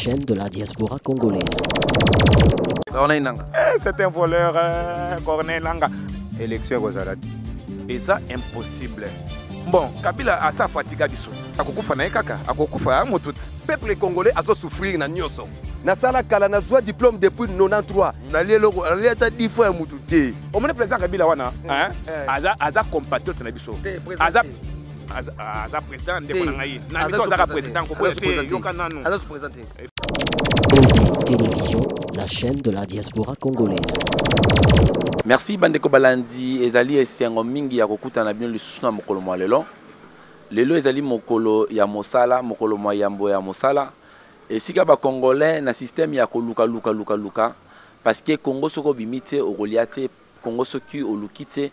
chaîne de la diaspora congolaise. C'est un voleur, Corneille Nanga. Élection Gozalati. Et ça, impossible. Bon, Kabila a sa fatigue à biso. Akokufa na kaka, akokufa motut. Peuple congolais a souffrir na nyoso. Na sala kala na zwa diplôme depuis 93. Na lielo aliata 10 fois mututé. Au moins président Kabila wana, hein? Aza compatriote na biso. Aza président de Konangaï. Na biso aza président ko yokananu. Aza présenté. Télévision, la chaîne de la diaspora congolaise. Merci Bandeko Balandi, ezali esengo mingi ya kokuta na bino lisusu na mokolo mwa lelo. Lelo ezali mokolo ya mosala, mokolo mwa yambo ya mosala. Esika ba congolais na système ya luka parce que Congo soko bimite okolia te, Congo soki olukite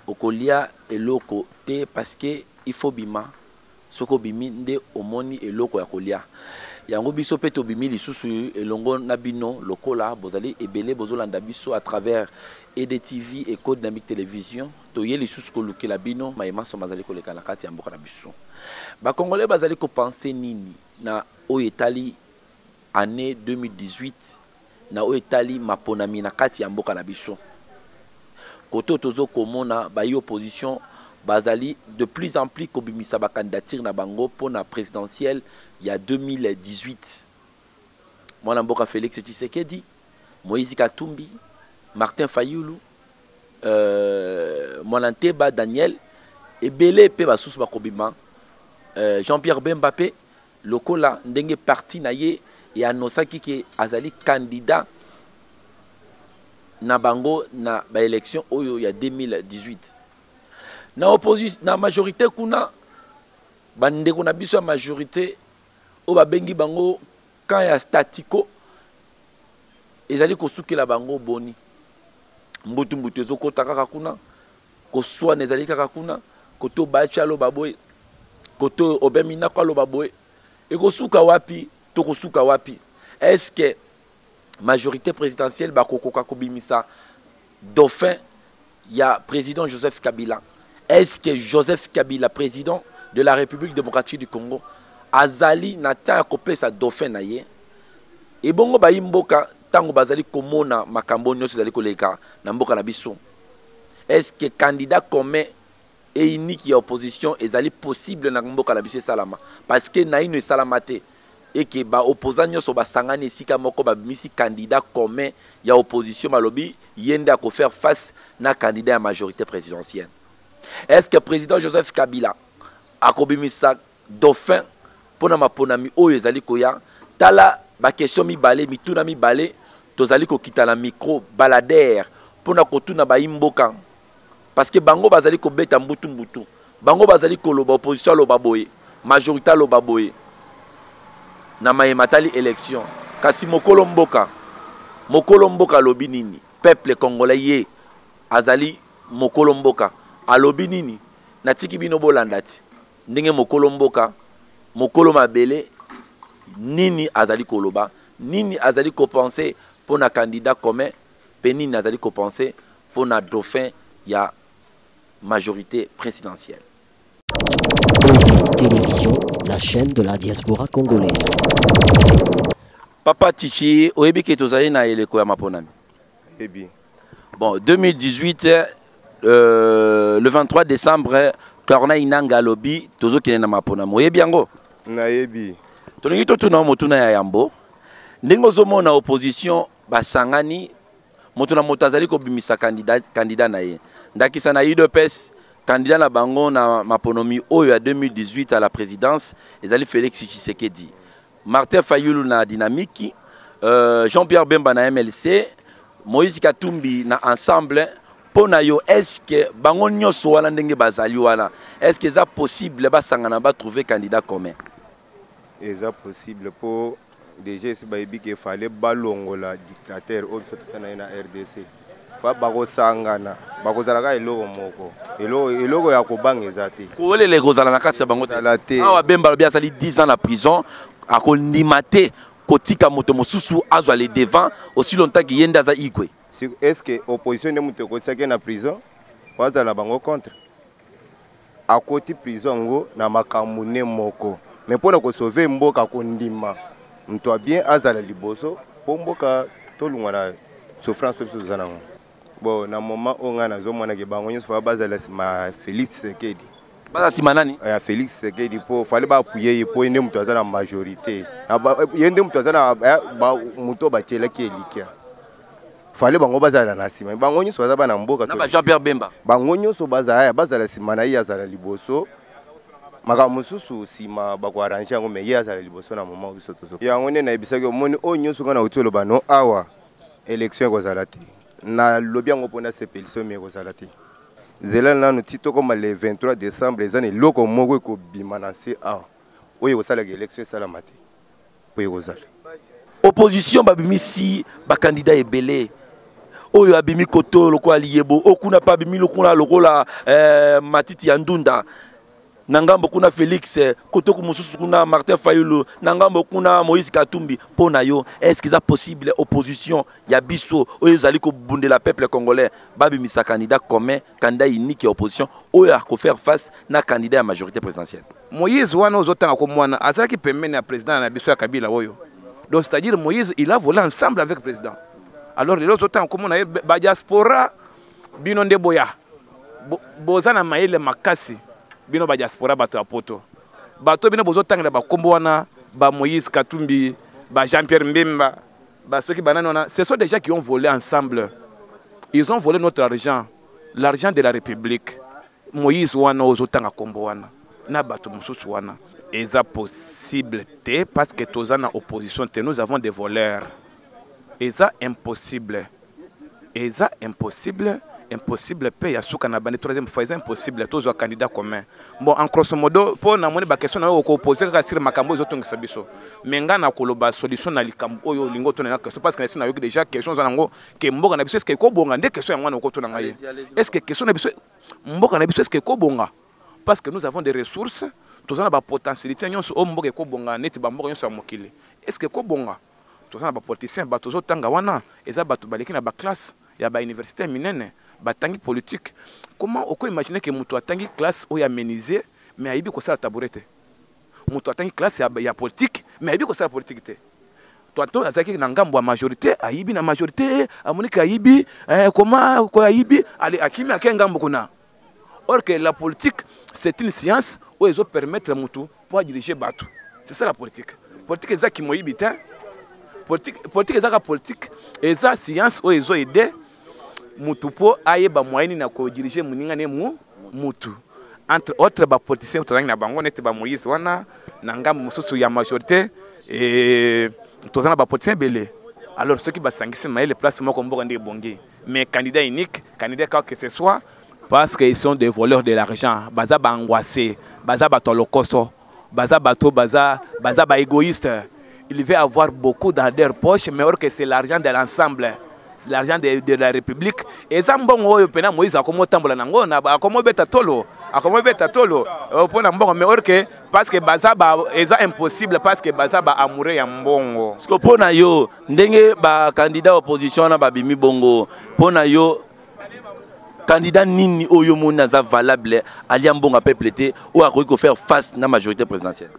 okolia eloko te parce que il faut bima soko bimi nde omoni eloko ya kolia. Yango biso pe to bimi lisusu elongo na bino lokola bozali ebele bozolanda biso à travers EDTV et Code Dynamique Télévision to ye lisusu ko lukela bino mayema so mazali ko leka na kati ya mboka na biso. Ba congolais bazali ko penser nini na oyetali année 2018 na oyetali maponami na kati ya mboka na biso. Koto tozo komona ba opposition bazali de plus en plus kobimisa ba candidature na bango pour na présidentielle il y a 2018. Mwana mboka Félix Tshisekedi, Moïse Katumbi, Martin Fayulu, Monanteba Daniel et Belé pe basusu bakobima, Jean-Pierre Bembape lokola ndenge parti na ye et anosaki ke azali candidat na bango na ba élection oyo ya 2018. Na opposition na majorité kuna bandeko na biso ya majorité o babengi bango quand ya statico ezali kosukela bango boni mbutu ezokota kaka kuna koswana ezali kaka kuna koto bacha lo baboy koto obemina kwa lo baboy ekosuka wapi to kosuka wapi. Est-ce que majorité présidentielle bakokoka kobimisa dauphin ya président Joseph Kabila? Est-ce que Joseph Kabila, président de la République démocratique du Congo, azali na ta kopesa dauphin na ye? Et bongo ba imboka tango bazali komona makambo nyonso zali koleka na mboka na biso. Est-ce que candidat commun et unique ya opposition ezali possible na mboka na biso salama? Parce que na ino salamate et que ba opposant nyonso ba sangani esika moko ba misi candidat commun ya opposition malobi yende ko faire face na candidat à majorité présidentielle. Est-ce que le président Joseph Kabila a kobimisa dauphin pour na maponami oyo ezali koya tala ba question mi balé mituna mi balé tozali ko kita na micro baladère pour na kotuna ba imboka parce que bango bazali ko beta mbutu bango bazali ko loba opposition lo baboye majorité lo baboye na mayematali élection kasi mokolo mboka lobi nini peuple congolais ye azali mokolo mboka alobi nini na tiki bino bolandati ndenge mokolo mboka mokolo mabele nini azali koloba nini azali ko penser pour na candidat commun pe nini azali ko penser pour na dauphin ya majorité présidentielle. Télévision, la chaîne de la diaspora congolaise. Papa Tichi oyebi ke tozali na eleko ya maponami. Ebi. Bon, 2018 le 23 décembre, Corneille Nanga lobi tozo kene na maponami. Oyebi yango? Na yebi. Tolingi totuna motuna ya yambo. Ndenge ozomona opposition basangani motuna motazali ko bimisa candidat na ye. Ndakisa na UDPS candidat na bango na maponomi oyo ya 2018 à la présidence ezali Félix Tshisekedi. Martin Fayulu na Dynamique, Jean-Pierre Bemba na MLC, Moïse Katumbi na Ensemble. Pona yo est-ce que bango nyoso wana ndenge bazali wana est-ce que ça possible basangana ba trouver candidat commun? Est-ce possible pour déjà si bayebi qu'il fallait balongola dictateur au soto na RDC. Fa bako sangana bako zalaka eloko moko eloko ya kobanga ezate ko lele kozala na kati ya bango te awa Bemba bia sali 10 ans na prison akonimate kotika moto mosusu azwa le devant aussi longtemps que yenda za igwe. Est-ce que l'opposition ne moute kotisaki na prison wazala bango contre à côté prison ngo na makamune moko mais pour ko sauver mboka kondima Mto bien azala liboso pomboka tolungana souffrance peso zanango. Bon na moment ongana zo mwana ke bango nyso fa bazala ma Félix Sekedi. Baza simanani? Ya Félix Sekedi po fallait ba appuyer po ene mto azala majorité. Na yende mto azala ba mto ba tela ki elikia. Fallait bango bazala na sima. Bango nyso bazaba na mboka to. Na ba Jean-Pierre Bemba. Bango nyso bazala simana ya azala liboso. Maka mususu sima bako arrange yango me ya azala liboso na moment biso tozo. Yango ne na ebisaki omoni o nyso kana utolo bano awa élection ko zalati. Na lobi yango pona sepelso me ko zalati. Zela nanu tito comme le 23 décembre les années loko moko ko bimananse awa. Oyo ko sala élection sala mati. Oyo ko zala. Opposition babimisi ba candidat ebele. Oyo abimi koto loko aliyebo okuna pa bimi lokola lokola Matiti Andunda. Nangambo kuna Félix kotoku mususu kuna Martin Fayulu nangambo kuna Moïse Katumbi pona yo est-ce que ça possible opposition ya biso oyo zali ko bundela peuple congolais babi misa candidat commun candidat unique ya opposition oyo a ko faire face na candidat à majorité présidentielle Moïse wana ozotanga ko mwana azalaki pembeni ya président na biso ya Kabila oyo donc c'est-à-dire Moïse il a volé ensemble avec le président alors les autres ozotanga ko mwana ba diaspora bino ndeboya bozana maele makasi bino ba diaspora bato ya poto bato bino bozotangela ba kombo wana ba Moïse Katumbi ba Jean-Pierre Mbemba ba ceux qui banana wana ce sont des gens qui ont volé ensemble ils ont volé notre argent l'argent de la République Moïse wana ozotanga kombo wana na bato mususu wana eza possible te parce que tozana opposition te nous avons des voleurs eza impossible impossible paye à souka na bande troisième fois c'est impossible tous candidat commun bon en grosso modo pour na moni ba question na ko poser ka sur makambo ezotongisa biso menga na koloba solution na likambo oyo lingo to na question parce que na yoki déjà question za nango ke mboka na biso est-ce que ko bonga nde question ya mwana ko to na ngai est-ce que question na biso mboka na biso est-ce que ko bonga parce que nous avons des ressources tous na ba potentialité nyonso o mboka ko bonga neti ba mboka nyonso ya mokili est-ce que ko bonga tous na ba politicien ba tozo tanga wana eza ba to baleki na ba classe ya ba université minene batangi politique comment on peut imaginer que mutu atangi classe ou ya menisé mais aibi ko sala tabourete mutu atangi classe ya politique mais aibi ko sala politique te toi azaki na ngambo ya majorité aibi na majorité amonika aibi comment ko aibi ali akimi akengambo kuna or que la politique c'est une science où ils ont permettre mutu pour diriger bateau c'est ça la politique ezaki moyibi te politique ezaka politique eza science où ils ont aidé mutu po ayeba moyeni na ko diriger muninga ne mutu entre autres ba politiciens to na bango nete ba Moïse wana na ngambo mususu ya majorité et tozana ba politiciens belé alors ceux qui ba sangisi maile place moko mboka ndé bongi mais candidat unique candidat quoi que ce soit parce qu'ils sont des voleurs de l'argent baza ba angoissé baza ba tolokoso baza bato baza ba égoïste il veut avoir beaucoup dans leur poche mais or que c'est l'argent de l'ensemble c'est l'argent de la République et ça mbongo oyo pena Moïse akomo tambola nango na akomo beta tolo pona mbongo mais or que parce que baza ba eza impossible parce que baza ba amoureux ya mbongo parce pona yo ndenge ba candidat opposition na ba bimi bongo pona yo candidat nini oyo mona za valable ali mbongo peuple te ou akoki ko faire face na majorité présidentielle.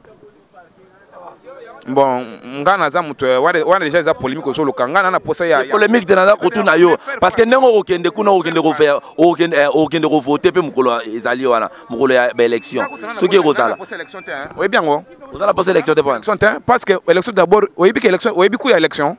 Bon, ngana za mutu wana déjà za polémique au solo ngana na posa ya polémique de na ko tuna yo parce que ndengo okende kuna okende ko faire okende ko voter pe mukolo ezali wana mukolo ya élection ce qui est rosala oui bien go ozala poser élection de fois parce que élection d'abord oui bi que élection oui bi ku ya élection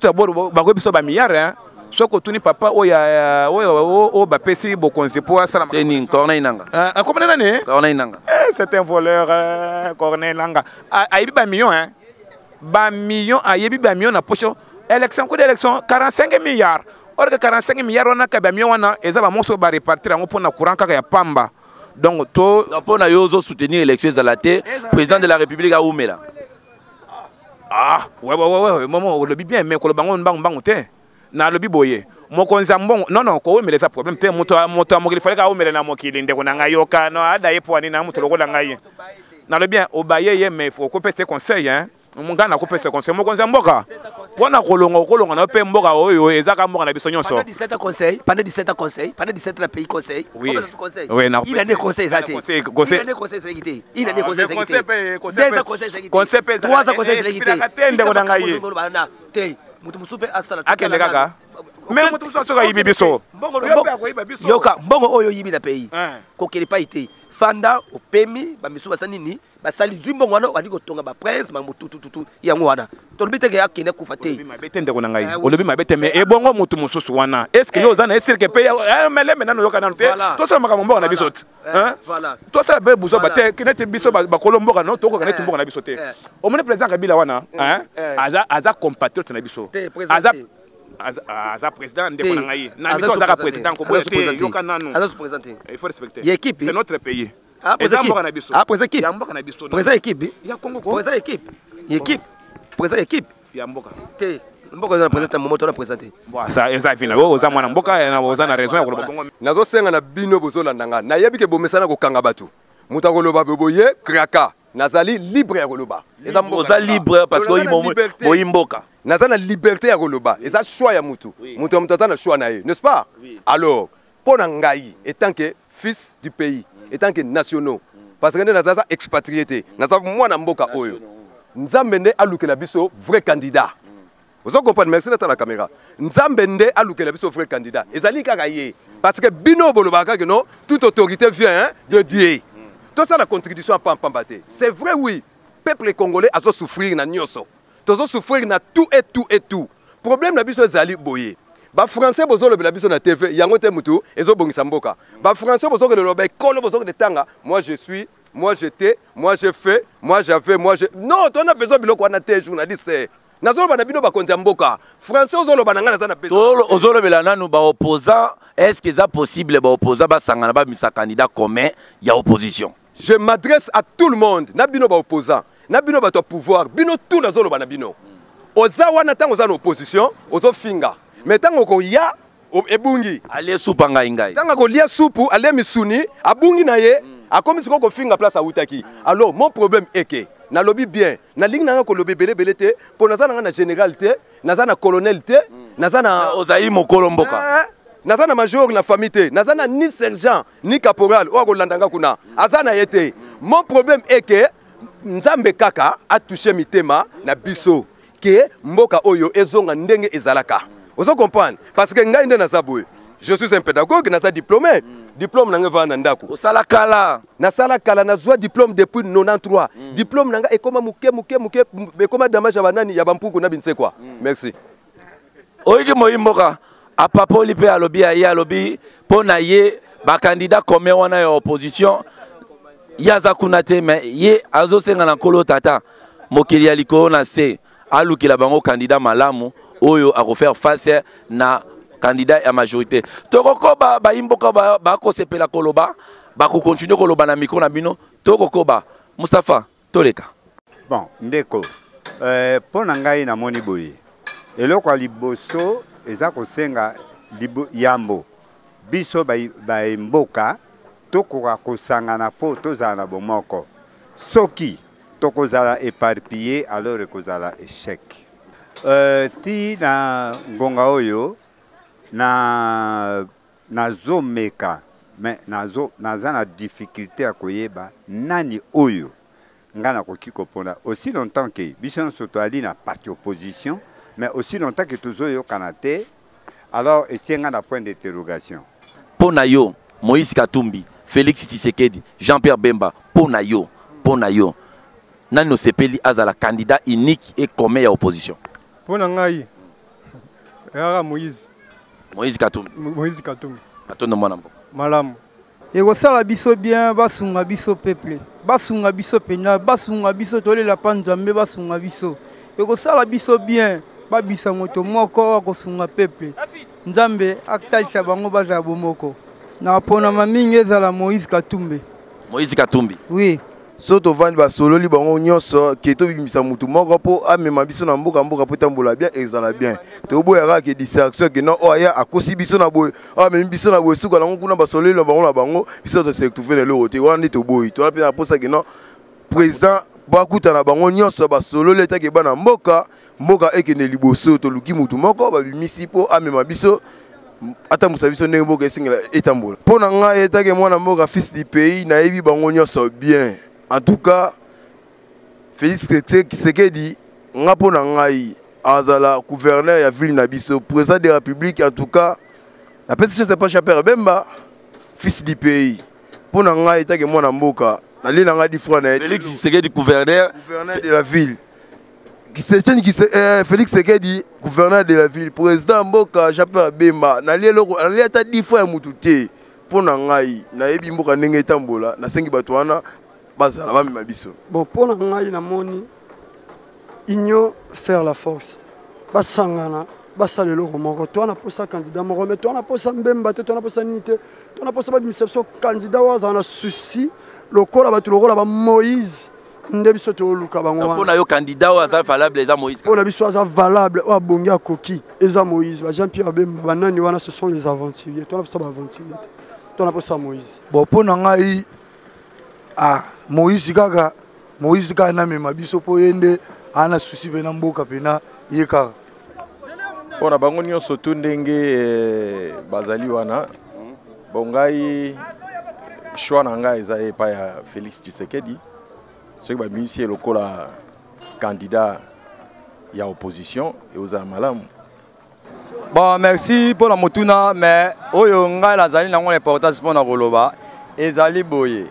d'abord ba ko biso ba milliard hein soko tuni papa oya o ba pesi bo konsepo asala c'est ni Corneille Nanga comment nani Corneille Nanga c'est un voleur Corneille Nanga ayebi ba million hein ba million ayebi ba million na poche élection coup d'élection 45 milliards or que 45 milliards on a ka ba million wana eza ba moso ba répartir ngo pona courant kaka ya pamba donc to pona yo zo soutenir élection zalate président de la République a oumela ouais maman le bien mais ko le bango bango te na lobi boye mokonza mbongo non ko wemele ça problème te moto mokili fallait ka wemele na mokili ndeko na ngayoka no ada yepo ani na moto lokola ngai na lobi bien obaye ye mais faut ko pese conseil hein mungana ko pese conseil mokonza mboka wana kolonga na pe mboka oyo ezaka mboka na biso nyonso. Pendant 17 ans conseil, pendant 17 ans conseil, pendant 17 ans pays conseil. Oui. Conseil. Oui, na il a des conseils ça. Conseil. Il a des conseils ça quitté. Il a des conseils ça quitté. 2 ans conseil ça quitté. 3 ans conseil ça quitté. Té, mutu musupe asala. Akende kaka. Mais mutu musupe soka yibi biso. Yoka, mbongo oyo yibi na pays. Kokeli pa ité. Fanda opemi ba misu basani ni basali zimbo ngwana wali kotonga ba prince mamutu tutu yango wana. Tolobite ke akene kufa te. Mabete ndeko na ngai. Olobi mabete me ebongo mutu mususu wana. Est-ce que yo zana esir ke pe mele menano yoka nanu te. To sala makambo mboka na biso te. Hein? Voilà. To sala be buzo ba te kinete biso ba kolomboka no to ko kanete mboka na biso te. O mone président Kabila wana, hein? Aza compatriote na biso. Aza président ndeko na ngai. Na biso aza président ko boye te yoka nanu. Aza président. Il faut respecter. C'est notre pays. Président équipe. Président équipe. Ya Congo. Président équipe. Équipe. Président équipe. Ya mboka. Te. Mboka na président moment on a présenté. Bon ça eza fina. Oza mwana mboka na oza na raison ya koloba Congo. Nazo senga na bino bozolanda nga. Na yebi ke bomesana ko kanga batu. Muta koloba boye kraka. Nazali libre ya koloba. Eza mboka libre parce que boyi mboka. Nazana liberté ya koloba. Eza choix ya mutu. Mutu mutata na choix na ye, n'est-ce pas? Alors, pona ngai étant que fils du pays, étant que nationaux, parce que nous avons expatrié, nous avons moi mboka oyo. Nzambende alukela biso vrai candidat. Vous comprenez, merci d'être à la caméra. Nzambende alukela biso vrai candidat. Ezali kaka ye parce que bino bolobaka que non, toute autorité vient de Dieu. Tout ça la contribution à Pampambate. C'est vrai oui, peuple congolais a souffrir na nyoso. Tozo souffrir na tout et tout et tout. Problème na biso ezali boye. Ba français bozolo bela biso na TV yango te mutu ezo bongisa mboka. Ba français bozolo le lobe kolo bozolo de tanga. Moi je suis, moi j'étais, moi j'ai fait, moi j'avais, moi je non, tu as besoin biloko na te journaliste. Nazolo bana bino ba konza mboka. Français ozolo bana ngana na besoin. To ozolo bela nanu ba opposant, est-ce que ça possible ba opposant ba sangana ba misa candidat commun ya opposition. Je m'adresse à tout le monde. Na bino ba opposant, na bino ba to pouvoir, bino tout nazolo bana bino. Oza wana tango za na opposition, ozo finga. Mais tango ko ya ebungi ale supa ngai ngai tango ko lia supu ale misuni abungi na ye akomi siko ko finga place awutaki. Alors mon problème est que na lobi bien na ligne na ko lobi belé te pour nazana na généralité nazana colonel te nazana ozayi mokolo mboka nazana major na famille te nazana ni sergent ni caporal o ko landanga kuna azana yete. Mon problème est que nzambe kaka a touché mitema na biso que mboka oyo ezonga ndenge ezalaka. Vous comprenez? Parce que je suis un pédagogue, je suis diplômé. Diplôme nanga va nandako. Au salakala. Na salakala na zwa diplôme depuis 93. Diplôme nanga e koma muke be koma damage banani ya bampuku na binse quoi. Merci. Oiki moyimboka a papoli pe alobi ya alobi pona ye ba candidat comme wana ya opposition yaza kunate mais ye azo senga na kolo tata mokili ya likolo na se alukila bango candidat malamu oyo a refaire face na candidat à majorité. Tokoko ba imboka ba ko sepela koloba ba ko continuer koloba na micro na bino tokoko ba Mustafa toleka. Bon ndeko pona ngai na moni boye eloko liboso eza ko senga yambo biso ba imboka tokoka kosangana po tozala bomoko soki tokozala éparpillé alors ekozala échec. Ti na ngonga oyo na zomeka mais naza na difficulté à koyeba nani oyo ngana koki kopona aussi longtemps que biso soto ali na parti opposition mais aussi longtemps que tozoyo kanate alors etienga na point d'interrogation. Pona yo Moïse Katumbi, Félix Tshisekedi, Jean-Pierre Bemba, pona yo nani no sepeli azala candidat unique et commun ya opposition. Pona ngai yara Moïse Katumbi atondo mwana mbo malamu ekosala biso bien basunga biso peuple basunga biso pena basunga biso tolela pa nzambe basunga biso ekosala biso bien babisa moto moko akosunga peuple nzambe atalisa bango bazala bomoko na ponama mingi ezala Moïse Katumbi oui. Soto vandi ba solo li bango nyonso ke to bimisa mutu moko po amema biso na mboka po tambola bien ezala bien to boyaka ke distraction ke non oya akosi biso na boy amemi biso na boy suka nango kuna ba solo li bango na bango biso to se trouver le lote wana to boy to pe na posa ke non président ba kuta na bango nyonso ba solo leta ke bana mboka mboka ekende liboso toluki mutu moko babimisi po amema biso atambusa biso ndenge mboka esengela etambola. Mpo na ngai etake mwana mboka fils du pays nayebi bango nyonso bien. En tout cas Félix Tshisekedi nga mpo na ngai azala gouverneur ya ville na biso, président de la République. En tout cas la petite chose pas Chaper Bemba fils du pays. Mpo na ngai etake mwana mboka nali na ngai di frère na Félix Tshisekedi gouverneur de la ville. Félix Tshisekedi gouverneur de la ville, président mboka Chaper Bemba nali ata 10 fois ya mutu te. Mpo na ngai nayebi mboka ndenge etambola nasengi bato wana bazala bamema biso. Bon, mpo na ngai namoni union faire la force basangana basala eloko moko to na posa candidat moko mais to na posa mbemba te to na posa nini te to na posa badimisation candidat waza na souci lokola bato lokola ba Moïse nde biso toluka bango wana. Mpo na yo candidat aza valable eza Moïse. Mpo na biso aza valable o abongi akoki eza Moïse ba Jean-Pierre Bemba banani wana ce sont les aventuriers to na posa ba aventuriers to na posa Moïse. Bon mpo na ngai Moïse kaka na mema biso po yende ana souci pena mboka pena ye kaka. Pona bango nyonso tu ndenge bazali wana bongai choix na ngai eza epai ya Félix Tshisekedi soki bamisi ye lokola candidat ya opposition eozala malamu. Bon merci pour la motuna mais oyo ngai nazali nango l'importance mpona koloba ezali boye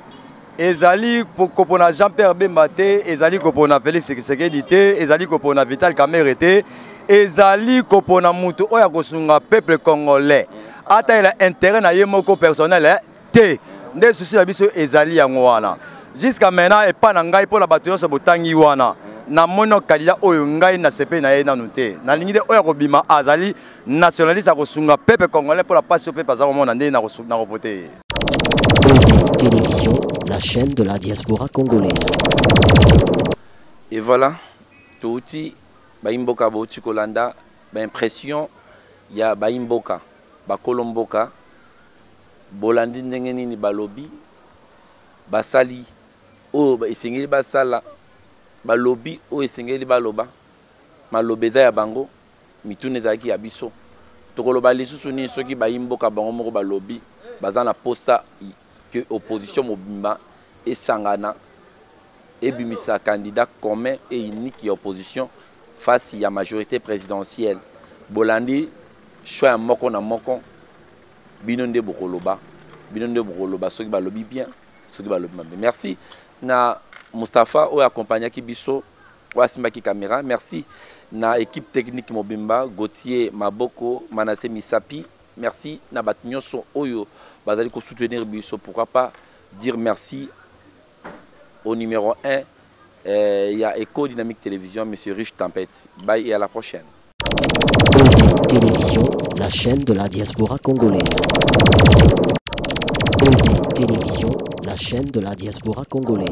ezali kopona Jean-Pierre Bemba te, ezali kopona Félix Tshisekedi te, ezali kopona Vital Kamerhe te, ezali kopona mutu oya kosunga peuple congolais. Ata il a intérêt na ye moko personnel te. Nde souci la biso ezali yango wana. Jusqu'à maintenant et pas na ngai pour la bato nyonso botangi wana. Na mono candidat oyo ngai na sepe na ye nanu te. Na lingi de oya kobima azali nationaliste a kosunga peuple congolais pour la passe au peuple azako mona nde na voter. Télévision, la chaîne de la diaspora congolaise. Et voilà, touti baimboka bauti kolanda, impression ya baimboka, bakolomboka, bolandi ndenge nini balobi, basali o esengeli basala, balobi o esengeli baloba, malobeza ya bango, mitune zaki ya biso. Tokoloba lisusu ni soki baimboka bango moko balobi, bazana posta que opposition mobimba et sangana et bimisa candidat commun et unique et opposition face à la majorité présidentielle. Bolandi choix moko na moko binonde bokoloba soki balobi bien soki balobi mabe. Merci na Mustafa o accompagné ki biso o asimba ki caméra. Merci na équipe technique mobimba Gauthier Maboko Manassé Misapi. Merci na bat nyonso oyo bazali ko soutenir biso. Pourquoi pas dire merci au numéro 1 il y a Eco Dynamique Télévision monsieur Rich Tempête. Bye et à la prochaine. Télévision, la chaîne de la diaspora congolaise. Télévision, la chaîne de la diaspora congolaise.